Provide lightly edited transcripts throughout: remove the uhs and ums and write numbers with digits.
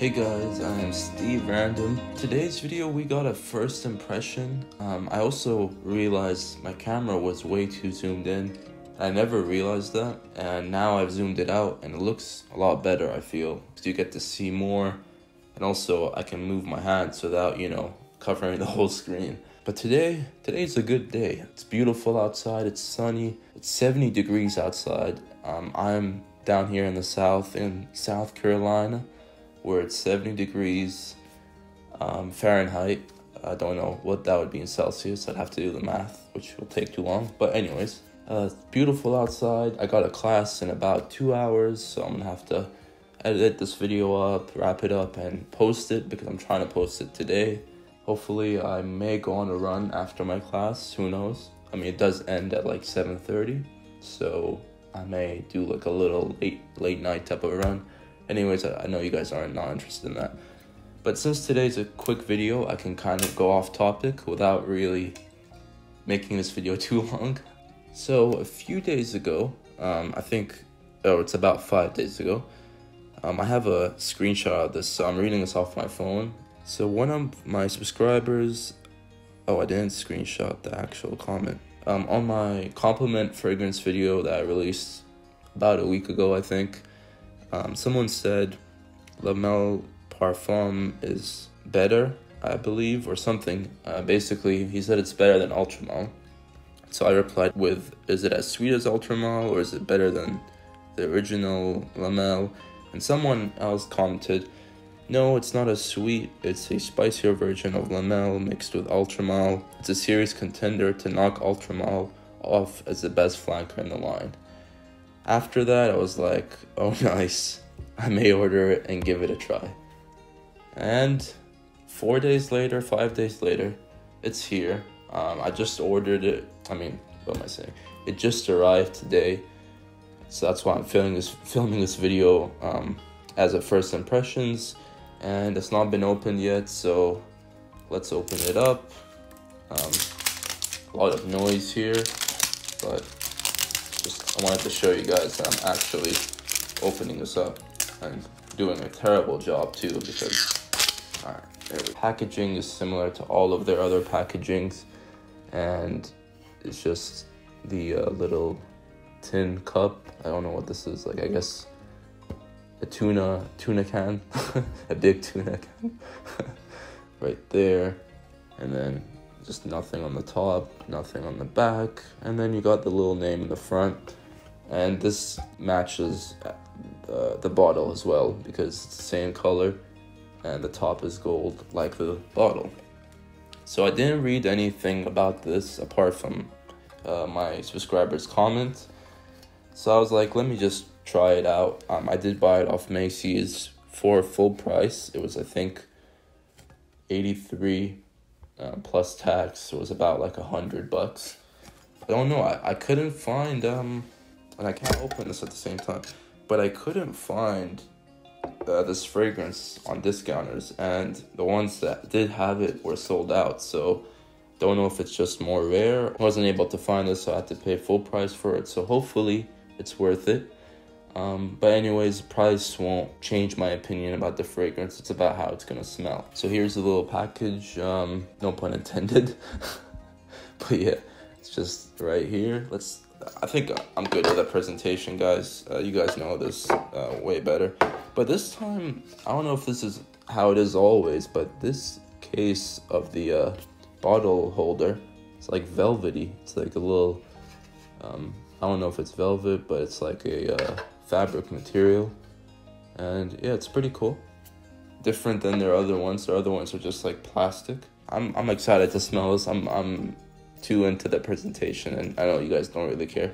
Hey guys, I am SteveRandom. Today's video we got a first impression. I also realized my camera was way too zoomed in. I never realized that, and now I've zoomed it out and it looks a lot better, I feel. Because you get to see more, and also I can move my hands without, covering the whole screen. But today's a good day. It's beautiful outside, it's sunny, it's 70 degrees outside. I'm down here in the south, in South Carolina, where it's 70 degrees Fahrenheit. I don't know what that would be in Celsius. I'd have to do the math, which will take too long. But anyways, it's beautiful outside. I got a class in about 2 hours, so I'm gonna have to edit this video up, wrap it up, and post it because I'm trying to post it today. Hopefully, I may go on a run after my class. Who knows? I mean, it does end at like 7:30, so I may do like a little late night type of run. Anyways, I know you guys aren't not interested in that. But since today's a quick video, I can kind of go off topic without really making this video too long. So a few days ago, it's about 5 days ago, I have a screenshot of this, so I'm reading this off my phone. So one of my subscribers, I didn't screenshot the actual comment. On my compliment fragrance video that I released about a week ago, I think, someone said Lamel Parfum is better, I believe, or something. Basically, he said it's better than Ultramal. So I replied with, is it as sweet as Ultramal, or is it better than the original Lamel? And someone else commented, no, it's not as sweet, it's a spicier version of Lamel mixed with Ultramal. It's a serious contender to knock Ultramal off as the best flanker in the line. After that, I was like, oh nice, I may order it and give it a try. And 5 days later, it's here. I just ordered it. What am I saying? It just arrived today. So that's why I'm filming this video as a first impressions. And it's not been opened yet, so let's open it up. A lot of noise here, but I wanted to show you guys that I'm actually opening this up and doing a terrible job too, because packaging is similar to all of their other packagings, and it's just the little tin cup. I don't know what this is, like I guess a tuna can, a big tuna can right there, and then just nothing on the top, nothing on the back, and then you got the little name in the front. And this matches the bottle as well because it's the same color and the top is gold like the bottle. So I didn't read anything about this apart from my subscriber's comment. So I was like, let me just try it out. I did buy it off Mathis for full price. It was, I think, $83 plus tax. It was about like $100. I don't know. I couldn't find and I can't open this at the same time, but I couldn't find this fragrance on discounters, and the ones that did have it were sold out. So don't know if it's just more rare. I wasn't able to find this, so I had to pay full price for it. So hopefully it's worth it. But anyways, price won't change my opinion about the fragrance. It's about how it's gonna smell. So here's the little package, no pun intended. But yeah, it's just right here. I think I'm good with the presentation, guys. You guys know this way better. But this time, I don't know if this is how it is always, but this case of the bottle holder, it's like velvety. It's like a little, I don't know if it's velvet, but it's like a fabric material. And yeah, it's pretty cool. Different than their other ones. Their other ones are just like plastic. I'm excited to smell this. I'm too into the presentation, and I know you guys don't really care.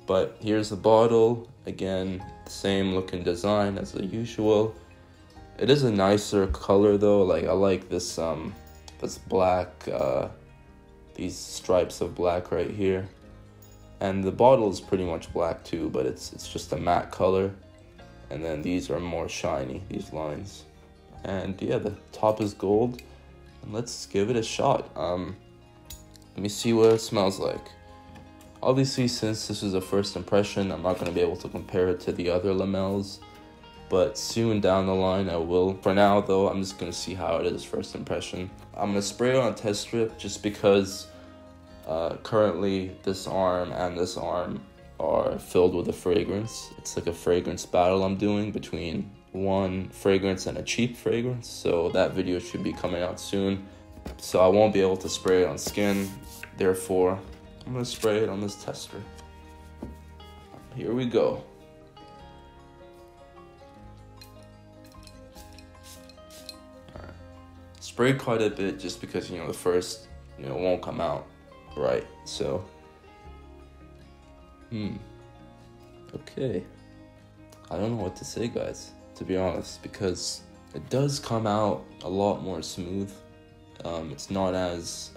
But here's the bottle. Again, the same looking design as the usual. It is a nicer color though. Like I like this black, these stripes of black right here. And the bottle is pretty much black too, but it's just a matte color. And then these are more shiny, these lines. And yeah, the top is gold. And let's give it a shot. Let me see what it smells like. Obviously, since this is a first impression, I'm not going to be able to compare it to the other Lamels. but soon down the line I will. For now though, I'm just gonna see how it is first impression. I'm gonna spray it on a test strip just because currently this arm and this arm are filled with a fragrance. It's like a fragrance battle I'm doing between one fragrance and a cheap fragrance, so that video should be coming out soon. So I won't be able to spray it on skin, therefore I'm gonna spray it on this test strip. Here we go. Alright. Spray quite a bit just because, you know, the first, you know, won't come out right. So, okay. I don't know what to say, guys, to be honest, because it does come out a lot more smooth. It's not as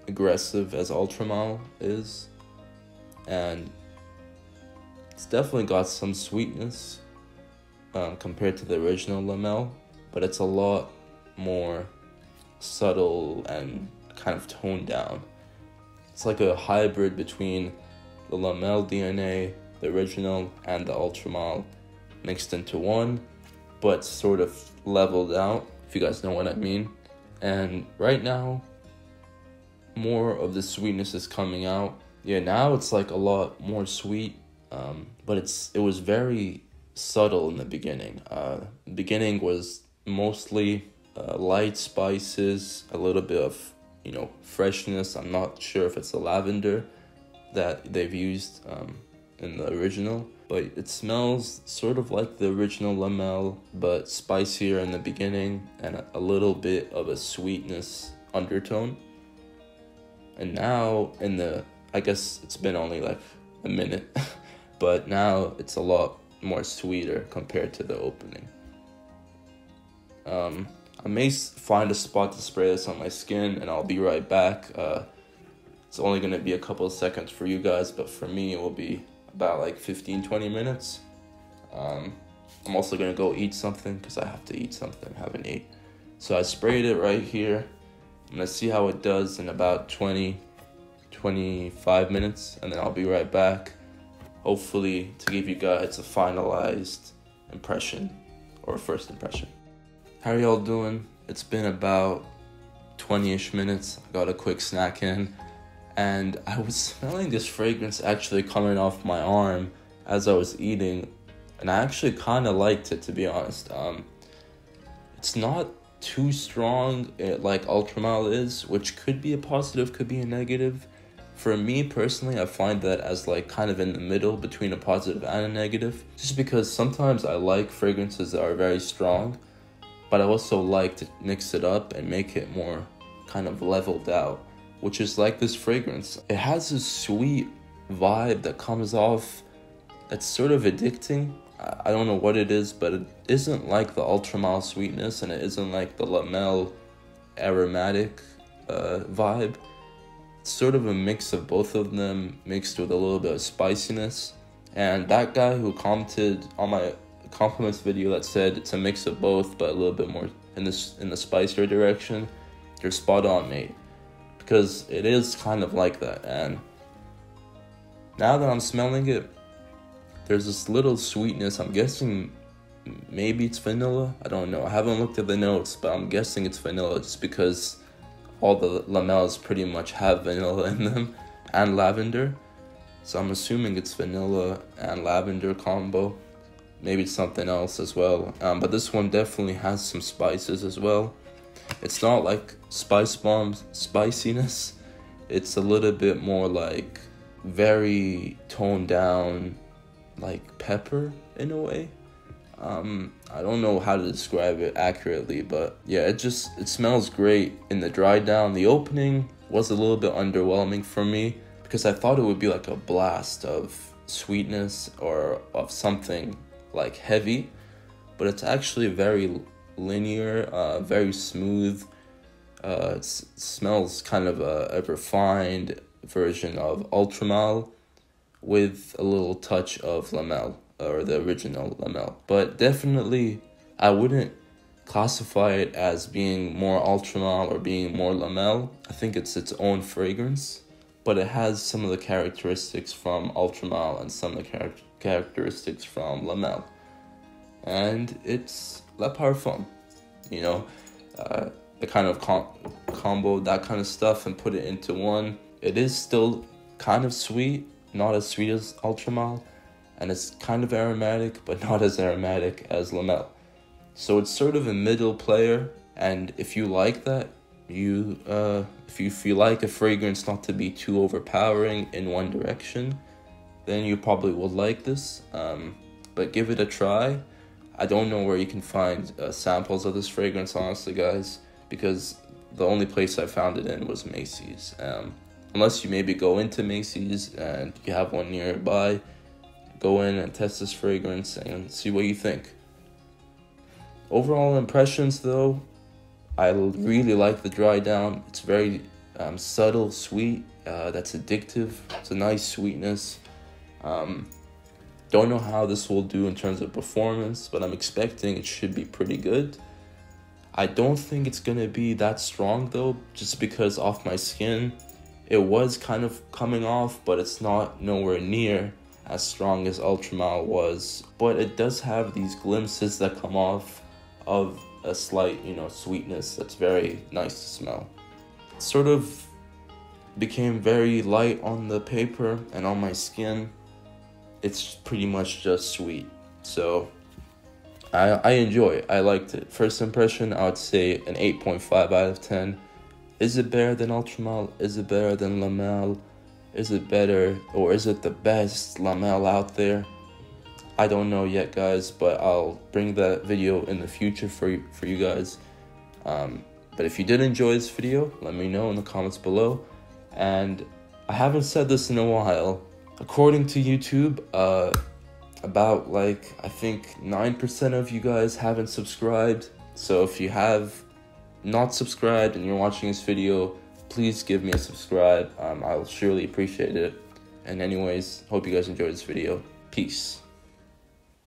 aggressive as Ultramile is. And it's definitely got some sweetness compared to the original Lamel, but it's a lot more subtle and kind of toned down. It's like a hybrid between the Lamel DNA, the original, and the Ultramile mixed into one, but sort of leveled out, if you guys know what I mean. And right now, more of the sweetness is coming out. Yeah, now it's like a lot more sweet, but it was very subtle in the beginning. The beginning was mostly light spices, a little bit of, you know, freshness. I'm not sure if it's the lavender that they've used in the original, but it smells sort of like the original Lamel, but spicier in the beginning and a little bit of a sweetness undertone. And now I guess it's been only like a minute, but now it's a lot more sweeter compared to the opening. I may find a spot to spray this on my skin and I'll be right back. It's only gonna be a couple of seconds for you guys, but for me it will be about like 15-20 minutes. I'm also gonna go eat something because I have to eat something, I haven't eaten. So I sprayed it right here. I'm gonna see how it does in about 20-25 minutes, and then I'll be right back, hopefully to give you guys a finalized impression or first impression. How are y'all doing? It's been about 20-ish minutes. I got a quick snack in, and I was smelling this fragrance actually coming off my arm as I was eating, and I actually kind of liked it, to be honest. It's not too strong like Ultramile is, which could be a positive, could be a negative. For me personally, I find that as like kind of in the middle between a positive and a negative, just because sometimes I like fragrances that are very strong, but I also like to mix it up and make it more kind of leveled out, which is like this fragrance. It has this sweet vibe that comes off that's sort of addicting. I don't know what it is, but it isn't like the Ultramile sweetness, and it isn't like the Lamel aromatic vibe. It's sort of a mix of both of them mixed with a little bit of spiciness. And that guy who commented on my compliments video that said it's a mix of both, but a little bit more in the spicier direction, you're spot on, mate, because it is kind of like that. And now that I'm smelling it, there's this little sweetness. I'm guessing maybe it's vanilla. I don't know. I haven't looked at the notes, but I'm guessing it's vanilla just because all the Lamels pretty much have vanilla in them and lavender. So I'm assuming it's vanilla and lavender combo. Maybe it's something else as well. But this one definitely has some spices as well. It's not like Spice Bomb's spiciness. It's a little bit more like very toned down, like pepper in a way. I don't know how to describe it accurately, but yeah, it smells great in the dry down. The opening was a little bit underwhelming for me because I thought it would be like a blast of sweetness or of something like heavy, but it's actually very linear, very smooth. It smells kind of a refined version of Ultramile with a little touch of Lamel, or the original Lamel. But definitely, I wouldn't classify it as being more Ultramile or being more Lamel. I think it's its own fragrance, but it has some of the characteristics from Ultramile and some of the characteristics from Lamel. and it's La Parfum. You know, the kind of combo that kind of stuff and put it into one. It is still kind of sweet, not as sweet as Ultramal, and it's kind of aromatic, but not as aromatic as Lamel. So it's sort of a middle player, and if you like that, if you like a fragrance not to be too overpowering in one direction, then you probably will like this. But give it a try. I don't know where you can find samples of this fragrance, honestly, guys, because the only place I found it in was Macy's. Unless you maybe go into Macy's and you have one nearby, go in and test this fragrance and see what you think. Overall impressions, though, I really like the dry down. It's very subtle, sweet, that's addictive. It's a nice sweetness. Don't know how this will do in terms of performance, but I'm expecting it should be pretty good. I don't think it's gonna be that strong though, just because off my skin, it was kind of coming off, but it's not nowhere near as strong as Ultramal was. But it does have these glimpses that come off of a slight, sweetness that's very nice to smell. It sort of became very light on the paper, and on my skin, it's pretty much just sweet. So I enjoy it. I liked it. First impression, I would say an 8.5 out of 10. Is it better than Ultramal? Is it better than Lamel? Is it better, or is it the best Lamel out there? I don't know yet, guys, but I'll bring that video in the future for you guys. But if you did enjoy this video, let me know in the comments below. And I haven't said this in a while. According to YouTube, about I think 9% of you guys haven't subscribed. So if you have not subscribed and you're watching this video, please give me a subscribe. I'll surely appreciate it. And anyways, hope you guys enjoyed this video. Peace.